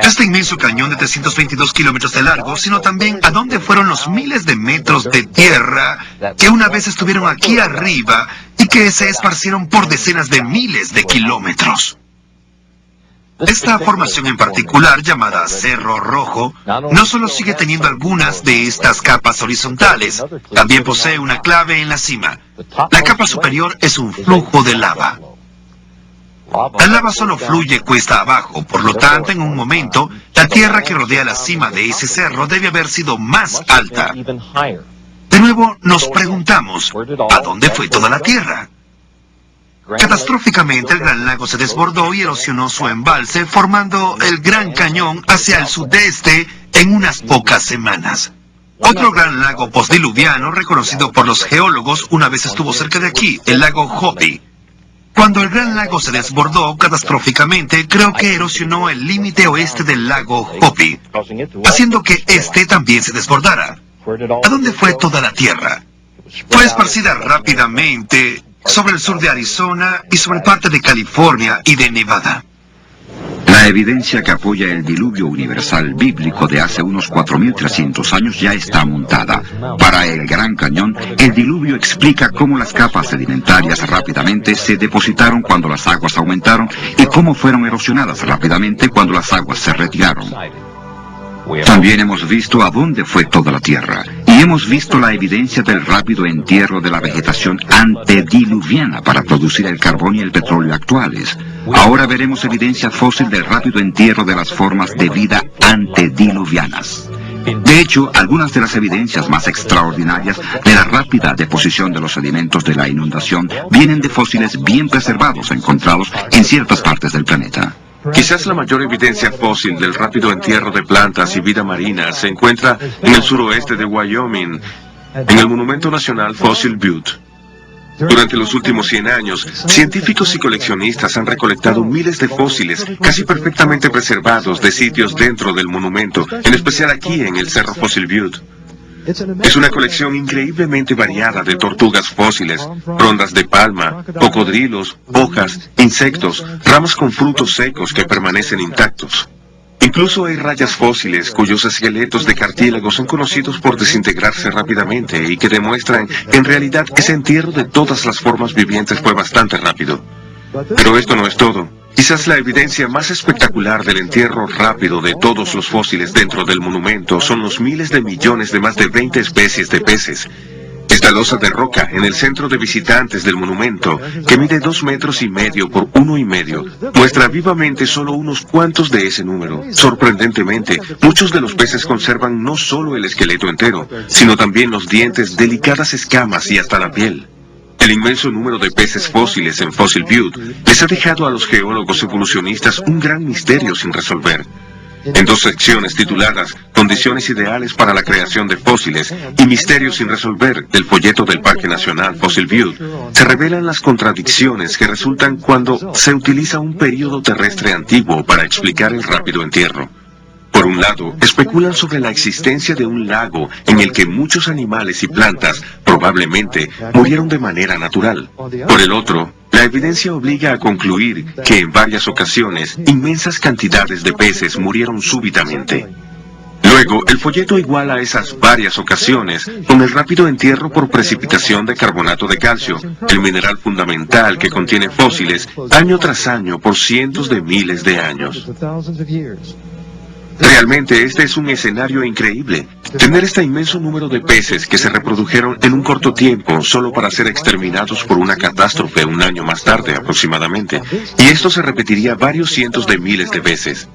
Este inmenso cañón de 322 kilómetros de largo, sino también a dónde fueron los miles de metros de tierra que una vez estuvieron aquí arriba y que se esparcieron por decenas de miles de kilómetros. Esta formación en particular, llamada Cerro Rojo, no solo sigue teniendo algunas de estas capas horizontales, también posee una clave en la cima. La capa superior es un flujo de lava. La lava solo fluye cuesta abajo, por lo tanto, en un momento, la tierra que rodea la cima de ese cerro debe haber sido más alta. De nuevo, nos preguntamos, ¿a dónde fue toda la tierra? Catastróficamente, el Gran Lago se desbordó y erosionó su embalse, formando el Gran Cañón hacia el sudeste en unas pocas semanas. Otro gran lago postdiluviano, reconocido por los geólogos, una vez estuvo cerca de aquí, el lago Hopi. Cuando el Gran Lago se desbordó catastróficamente, creo que erosionó el límite oeste del lago Hopi, haciendo que este también se desbordara. ¿A dónde fue toda la tierra? Fue esparcida rápidamente sobre el sur de Arizona y sobre parte de California y de Nevada. La evidencia que apoya el diluvio universal bíblico de hace unos 4.300 años ya está montada. Para el Gran Cañón, el diluvio explica cómo las capas sedimentarias rápidamente se depositaron cuando las aguas aumentaron y cómo fueron erosionadas rápidamente cuando las aguas se retiraron. También hemos visto a dónde fue toda la tierra, y hemos visto la evidencia del rápido entierro de la vegetación antediluviana para producir el carbón y el petróleo actuales. Ahora veremos evidencia fósil del rápido entierro de las formas de vida antediluvianas. De hecho, algunas de las evidencias más extraordinarias de la rápida deposición de los sedimentos de la inundación vienen de fósiles bien preservados encontrados en ciertas partes del planeta. Quizás la mayor evidencia fósil del rápido entierro de plantas y vida marina se encuentra en el suroeste de Wyoming, en el Monumento Nacional Fossil Butte. Durante los últimos 100 años, científicos y coleccionistas han recolectado miles de fósiles casi perfectamente preservados de sitios dentro del monumento, en especial aquí en el Cerro Fossil Butte. Es una colección increíblemente variada de tortugas fósiles, rondas de palma, cocodrilos, hojas, insectos, ramas con frutos secos que permanecen intactos. Incluso hay rayas fósiles cuyos esqueletos de cartílago son conocidos por desintegrarse rápidamente y que demuestran que en realidad ese entierro de todas las formas vivientes fue bastante rápido. Pero esto no es todo. Quizás la evidencia más espectacular del entierro rápido de todos los fósiles dentro del monumento son los miles de millones de más de 20 especies de peces. Esta losa de roca en el centro de visitantes del monumento, que mide 2,5 metros por 1,5 metros, muestra vivamente solo unos cuantos de ese número. Sorprendentemente, muchos de los peces conservan no solo el esqueleto entero, sino también los dientes, delicadas escamas y hasta la piel. El inmenso número de peces fósiles en Fossil Butte les ha dejado a los geólogos evolucionistas un gran misterio sin resolver. En 2 secciones tituladas Condiciones ideales para la creación de fósiles y Misterios sin resolver del folleto del Parque Nacional Fossil Butte, se revelan las contradicciones que resultan cuando se utiliza un período terrestre antiguo para explicar el rápido entierro. Por un lado, especulan sobre la existencia de un lago en el que muchos animales y plantas probablemente murieron de manera natural. Por el otro, la evidencia obliga a concluir que en varias ocasiones inmensas cantidades de peces murieron súbitamente. Luego, el folleto iguala esas varias ocasiones con el rápido entierro por precipitación de carbonato de calcio, el mineral fundamental que contiene fósiles año tras año por cientos de miles de años. Realmente este es un escenario increíble. Tener este inmenso número de peces que se reprodujeron en un corto tiempo solo para ser exterminados por una catástrofe un año más tarde aproximadamente. Y esto se repetiría varios cientos de miles de veces.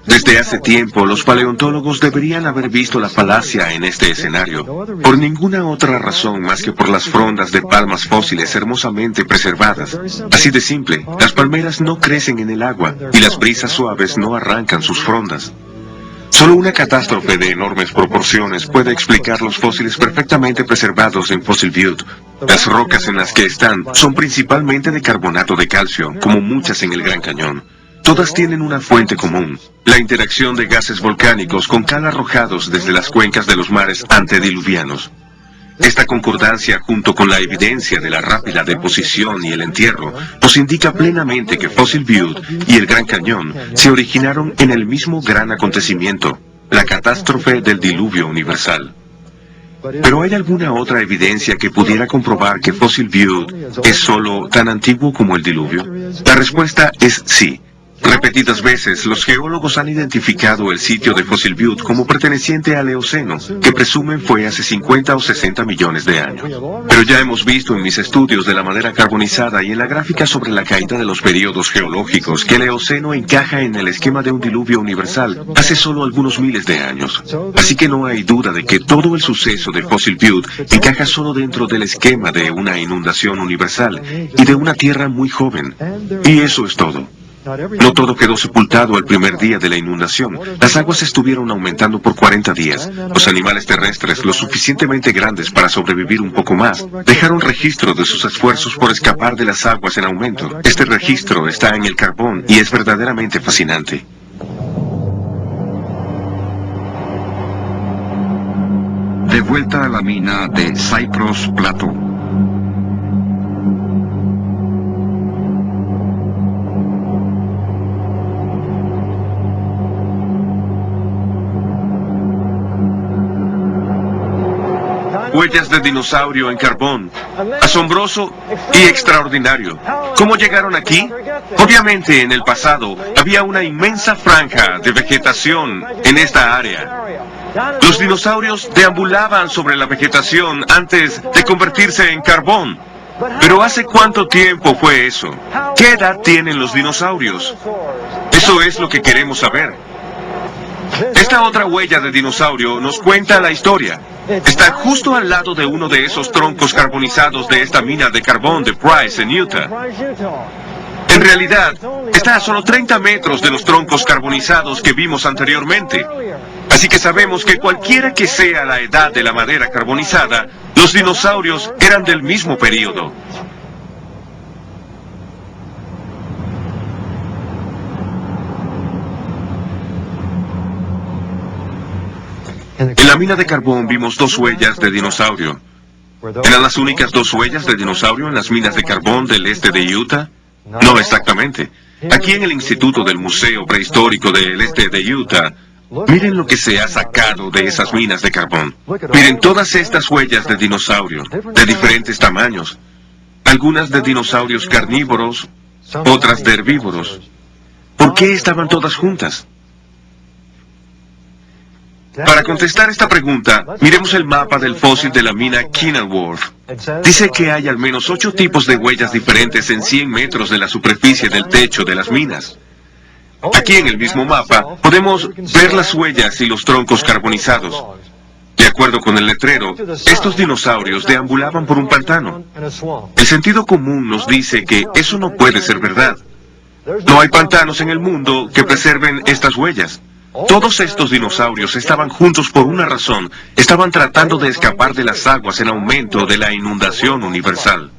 Desde hace tiempo, los paleontólogos deberían haber visto la falacia en este escenario, por ninguna otra razón más que por las frondas de palmas fósiles hermosamente preservadas. Así de simple, las palmeras no crecen en el agua y las brisas suaves no arrancan sus frondas. Solo una catástrofe de enormes proporciones puede explicar los fósiles perfectamente preservados en Fossil Butte. Las rocas en las que están son principalmente de carbonato de calcio, como muchas en el Gran Cañón. Todas tienen una fuente común, la interacción de gases volcánicos con cal arrojados desde las cuencas de los mares antediluvianos. Esta concordancia, junto con la evidencia de la rápida deposición y el entierro, nos indica plenamente que Fossil Butte y el Gran Cañón se originaron en el mismo gran acontecimiento, la catástrofe del diluvio universal. ¿Pero hay alguna otra evidencia que pudiera comprobar que Fossil Butte es solo tan antiguo como el diluvio? La respuesta es sí. Repetidas veces, los geólogos han identificado el sitio de Fossil Butte como perteneciente al Eoceno, que presumen fue hace 50 o 60 millones de años. Pero ya hemos visto en mis estudios de la madera carbonizada y en la gráfica sobre la caída de los periodos geológicos que el Eoceno encaja en el esquema de un diluvio universal hace solo algunos miles de años. Así que no hay duda de que todo el suceso de Fossil Butte encaja solo dentro del esquema de una inundación universal y de una Tierra muy joven. Y eso es todo. No todo quedó sepultado el primer día de la inundación. Las aguas estuvieron aumentando por 40 días. Los animales terrestres, lo suficientemente grandes para sobrevivir un poco más, dejaron registro de sus esfuerzos por escapar de las aguas en aumento. Este registro está en el carbón y es verdaderamente fascinante. De vuelta a la mina de Cypress Plateau. Huellas de dinosaurio en carbón. Asombroso y extraordinario. ¿Cómo llegaron aquí? Obviamente, en el pasado, había una inmensa franja de vegetación en esta área. Los dinosaurios deambulaban sobre la vegetación antes de convertirse en carbón. Pero ¿hace cuánto tiempo fue eso? ¿Qué edad tienen los dinosaurios? Eso es lo que queremos saber. Esta otra huella de dinosaurio nos cuenta la historia. Está justo al lado de uno de esos troncos carbonizados de esta mina de carbón de Price, en Utah. En realidad, está a solo 30 metros de los troncos carbonizados que vimos anteriormente. Así que sabemos que cualquiera que sea la edad de la madera carbonizada, los dinosaurios eran del mismo período. En la mina de carbón vimos 2 huellas de dinosaurio. ¿Eran las únicas 2 huellas de dinosaurio en las minas de carbón del este de Utah? No exactamente. Aquí en el Instituto del Museo Prehistórico del Este de Utah, miren lo que se ha sacado de esas minas de carbón. Miren todas estas huellas de dinosaurio, de diferentes tamaños. Algunas de dinosaurios carnívoros, otras de herbívoros. ¿Por qué estaban todas juntas? Para contestar esta pregunta, miremos el mapa del fósil de la mina Kenilworth. Dice que hay al menos 8 tipos de huellas diferentes en 100 metros de la superficie del techo de las minas. Aquí en el mismo mapa podemos ver las huellas y los troncos carbonizados. De acuerdo con el letrero, estos dinosaurios deambulaban por un pantano. El sentido común nos dice que eso no puede ser verdad. No hay pantanos en el mundo que preserven estas huellas. Todos estos dinosaurios estaban juntos por una razón. Estaban tratando de escapar de las aguas en aumento de la inundación universal.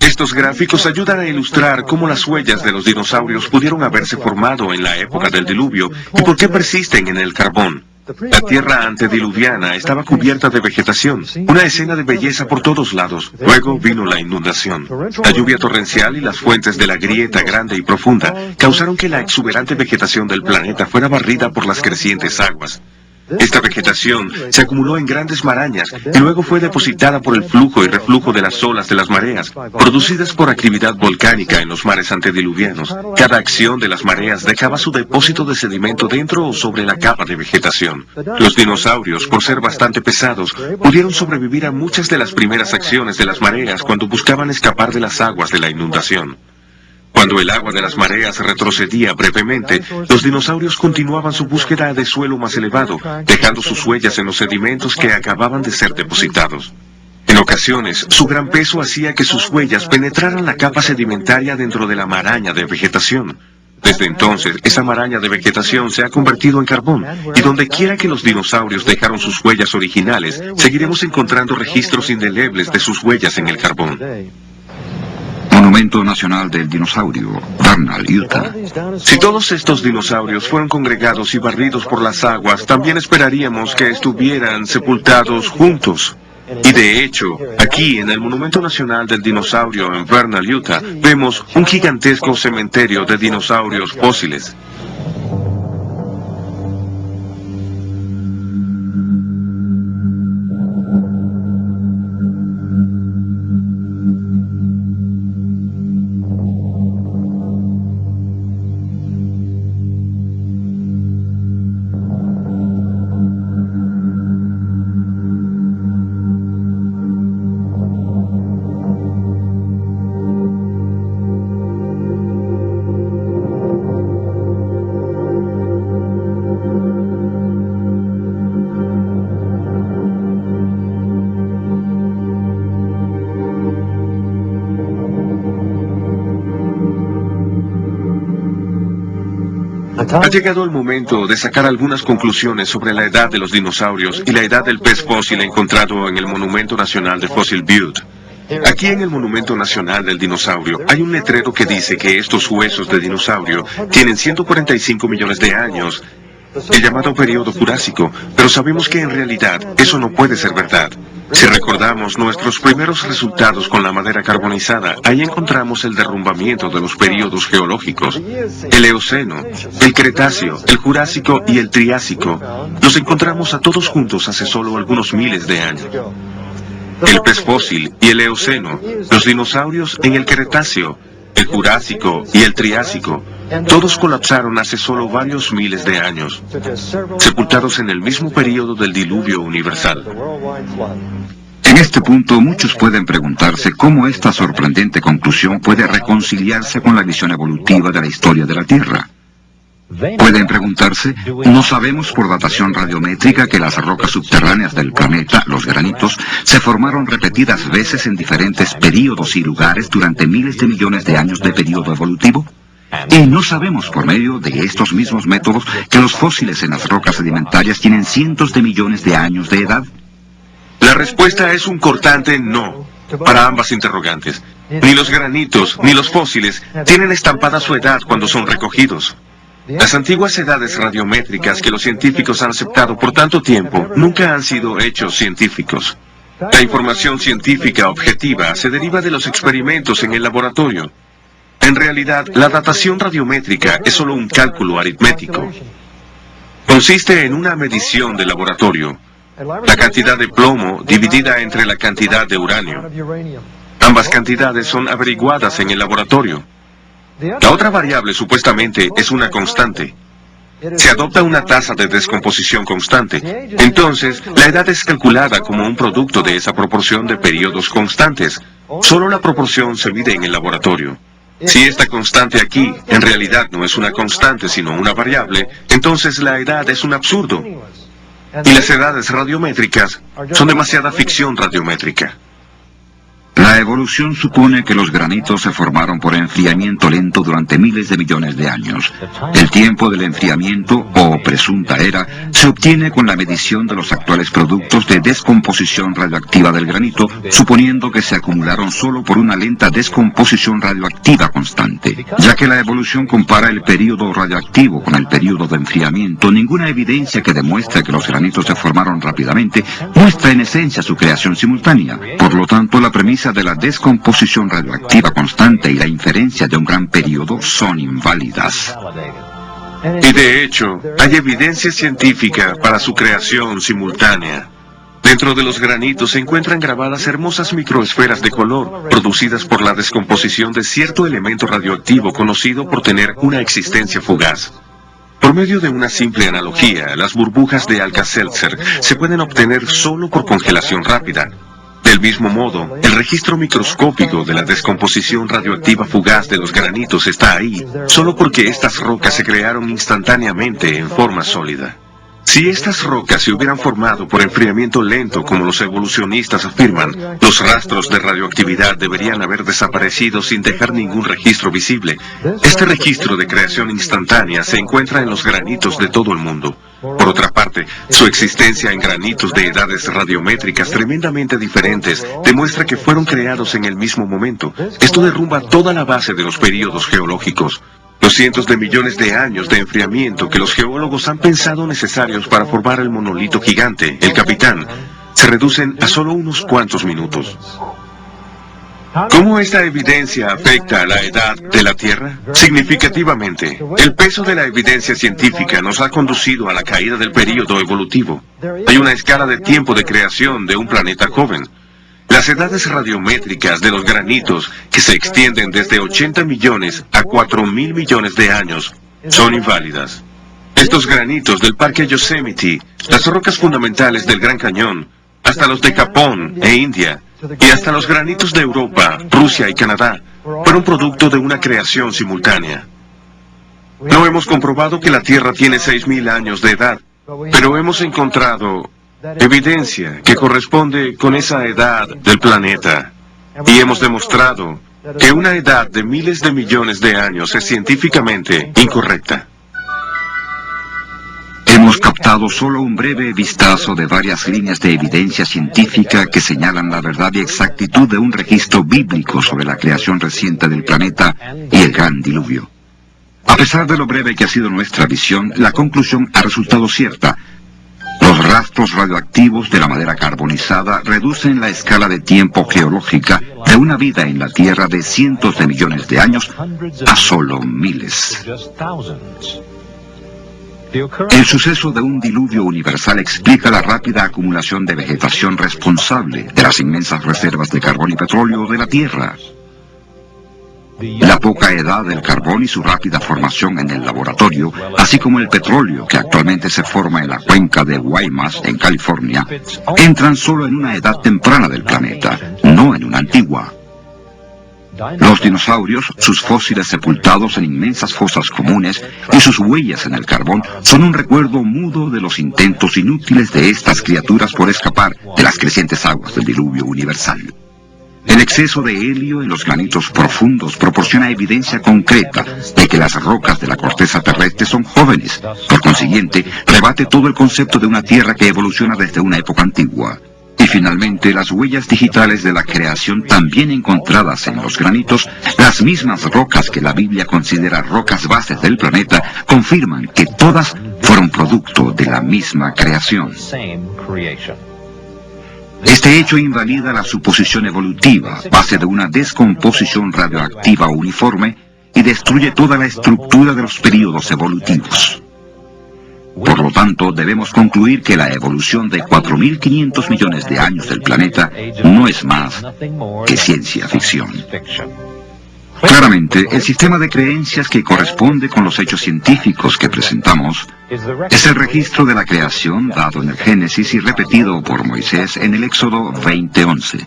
Estos gráficos ayudan a ilustrar cómo las huellas de los dinosaurios pudieron haberse formado en la época del diluvio y por qué persisten en el carbón. La tierra antediluviana estaba cubierta de vegetación, una escena de belleza por todos lados. Luego vino la inundación. La lluvia torrencial y las fuentes de la grieta grande y profunda causaron que la exuberante vegetación del planeta fuera barrida por las crecientes aguas. Esta vegetación se acumuló en grandes marañas y luego fue depositada por el flujo y reflujo de las olas de las mareas, producidas por actividad volcánica en los mares antediluvianos. Cada acción de las mareas dejaba su depósito de sedimento dentro o sobre la capa de vegetación. Los dinosaurios, por ser bastante pesados, pudieron sobrevivir a muchas de las primeras acciones de las mareas cuando buscaban escapar de las aguas de la inundación. Cuando el agua de las mareas retrocedía brevemente, los dinosaurios continuaban su búsqueda de suelo más elevado, dejando sus huellas en los sedimentos que acababan de ser depositados. En ocasiones, su gran peso hacía que sus huellas penetraran la capa sedimentaria dentro de la maraña de vegetación. Desde entonces, esa maraña de vegetación se ha convertido en carbón, y donde quiera que los dinosaurios dejaron sus huellas originales, seguiremos encontrando registros indelebles de sus huellas en el carbón. Monumento Nacional del Dinosaurio, Vernal, Utah. Si todos estos dinosaurios fueron congregados y barridos por las aguas, también esperaríamos que estuvieran sepultados juntos. Y de hecho, aquí en el Monumento Nacional del Dinosaurio en Vernal, Utah, vemos un gigantesco cementerio de dinosaurios fósiles. Ha llegado el momento de sacar algunas conclusiones sobre la edad de los dinosaurios y la edad del pez fósil encontrado en el Monumento Nacional de Fossil Butte. Aquí en el Monumento Nacional del Dinosaurio hay un letrero que dice que estos huesos de dinosaurio tienen 145 millones de años, el llamado periodo Jurásico, pero sabemos que en realidad eso no puede ser verdad. Si recordamos nuestros primeros resultados con la madera carbonizada, ahí encontramos el derrumbamiento de los períodos geológicos. El Eoceno, el Cretáceo, el Jurásico y el Triásico, los encontramos a todos juntos hace solo algunos miles de años. El pez fósil y el Eoceno, los dinosaurios en el Cretáceo, el Jurásico y el Triásico, todos colapsaron hace solo varios miles de años, sepultados en el mismo período del diluvio universal. En este punto, muchos pueden preguntarse cómo esta sorprendente conclusión puede reconciliarse con la visión evolutiva de la historia de la Tierra. Pueden preguntarse, ¿no sabemos por datación radiométrica que las rocas subterráneas del planeta, los granitos, se formaron repetidas veces en diferentes períodos y lugares durante miles de millones de años de período evolutivo? ¿Y no sabemos por medio de estos mismos métodos que los fósiles en las rocas sedimentarias tienen cientos de millones de años de edad? La respuesta es un cortante no para ambas interrogantes. Ni los granitos ni los fósiles tienen estampada su edad cuando son recogidos. Las antiguas edades radiométricas que los científicos han aceptado por tanto tiempo nunca han sido hechos científicos. La información científica objetiva se deriva de los experimentos en el laboratorio. En realidad, la datación radiométrica es solo un cálculo aritmético. Consiste en una medición de laboratorio, la cantidad de plomo dividida entre la cantidad de uranio. Ambas cantidades son averiguadas en el laboratorio. La otra variable supuestamente es una constante. Se adopta una tasa de descomposición constante. Entonces, la edad es calculada como un producto de esa proporción de periodos constantes. Solo la proporción se mide en el laboratorio. Si esta constante aquí en realidad no es una constante sino una variable, entonces la edad es un absurdo. Y las edades radiométricas son demasiada ficción radiométrica. La evolución supone que los granitos se formaron por enfriamiento lento durante miles de millones de años. El tiempo del enfriamiento, o presunta era, se obtiene con la medición de los actuales productos de descomposición radioactiva del granito, suponiendo que se acumularon solo por una lenta descomposición radioactiva constante. Ya que la evolución compara el período radioactivo con el período de enfriamiento, ninguna evidencia que demuestre que los granitos se formaron rápidamente muestra en esencia su creación simultánea. Por lo tanto, la premisa de la descomposición radioactiva constante y la inferencia de un gran periodo son inválidas. Y de hecho, hay evidencia científica para su creación simultánea. Dentro de los granitos se encuentran grabadas hermosas microesferas de color, producidas por la descomposición de cierto elemento radioactivo conocido por tener una existencia fugaz. Por medio de una simple analogía, las burbujas de Alka-Seltzer se pueden obtener solo por congelación rápida. Del mismo modo, el registro microscópico de la descomposición radioactiva fugaz de los granitos está ahí, solo porque estas rocas se crearon instantáneamente en forma sólida. Si estas rocas se hubieran formado por enfriamiento lento, como los evolucionistas afirman, los rastros de radioactividad deberían haber desaparecido sin dejar ningún registro visible. Este registro de creación instantánea se encuentra en los granitos de todo el mundo. Por otra parte, su existencia en granitos de edades radiométricas tremendamente diferentes demuestra que fueron creados en el mismo momento. Esto derrumba toda la base de los períodos geológicos. Los cientos de millones de años de enfriamiento que los geólogos han pensado necesarios para formar el monolito gigante, el Capitán, se reducen a solo unos cuantos minutos. ¿Cómo esta evidencia afecta a la edad de la Tierra? Significativamente, el peso de la evidencia científica nos ha conducido a la caída del período evolutivo. Hay una escala de tiempo de creación de un planeta joven. Las edades radiométricas de los granitos, que se extienden desde 80 millones a 4.000 millones de años, son inválidas. Estos granitos del Parque Yosemite, las rocas fundamentales del Gran Cañón, hasta los de Japón e India, y hasta los granitos de Europa, Rusia y Canadá, fueron producto de una creación simultánea. No hemos comprobado que la Tierra tiene 6.000 años de edad, pero hemos encontrado evidencia que corresponde con esa edad del planeta, y hemos demostrado que una edad de miles de millones de años es científicamente incorrecta. Hemos captado solo un breve vistazo de varias líneas de evidencia científica que señalan la verdad y exactitud de un registro bíblico sobre la creación reciente del planeta y el gran diluvio. A pesar de lo breve que ha sido nuestra visión, la conclusión ha resultado cierta. Los rastros radioactivos de la madera carbonizada reducen la escala de tiempo geológica de una vida en la Tierra de cientos de millones de años a solo miles. El suceso de un diluvio universal explica la rápida acumulación de vegetación responsable de las inmensas reservas de carbón y petróleo de la Tierra. La poca edad del carbón y su rápida formación en el laboratorio, así como el petróleo que actualmente se forma en la cuenca de Guaymas, en California, entran solo en una edad temprana del planeta, no en una antigua. Los dinosaurios, sus fósiles sepultados en inmensas fosas comunes y sus huellas en el carbón son un recuerdo mudo de los intentos inútiles de estas criaturas por escapar de las crecientes aguas del diluvio universal. El exceso de helio en los granitos profundos proporciona evidencia concreta de que las rocas de la corteza terrestre son jóvenes. Por consiguiente, rebate todo el concepto de una Tierra que evoluciona desde una época antigua. Y finalmente, las huellas digitales de la creación también encontradas en los granitos, las mismas rocas que la Biblia considera rocas bases del planeta, confirman que todas fueron producto de la misma creación. Este hecho invalida la suposición evolutiva, base de una descomposición radioactiva uniforme, y destruye toda la estructura de los períodos evolutivos. Por lo tanto, debemos concluir que la evolución de 4.500 millones de años del planeta no es más que ciencia ficción. Claramente, el sistema de creencias que corresponde con los hechos científicos que presentamos es el registro de la creación dado en el Génesis y repetido por Moisés en el Éxodo 20:11.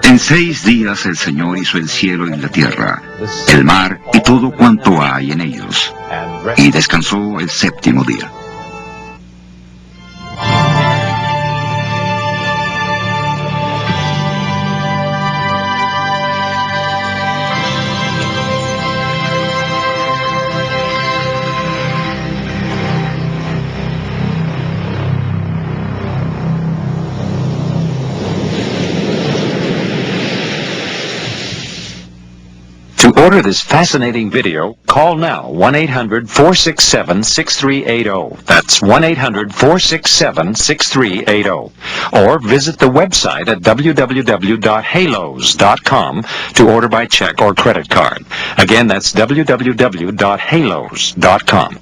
En 6 días el Señor hizo el cielo y la tierra, el mar y todo cuanto hay en ellos, y descansó el 7º día. To order this fascinating video, call now 1-800-467-6380. That's 1-800-467-6380. Or visit the website at www.halos.com to order by check or credit card. Again, that's www.halos.com.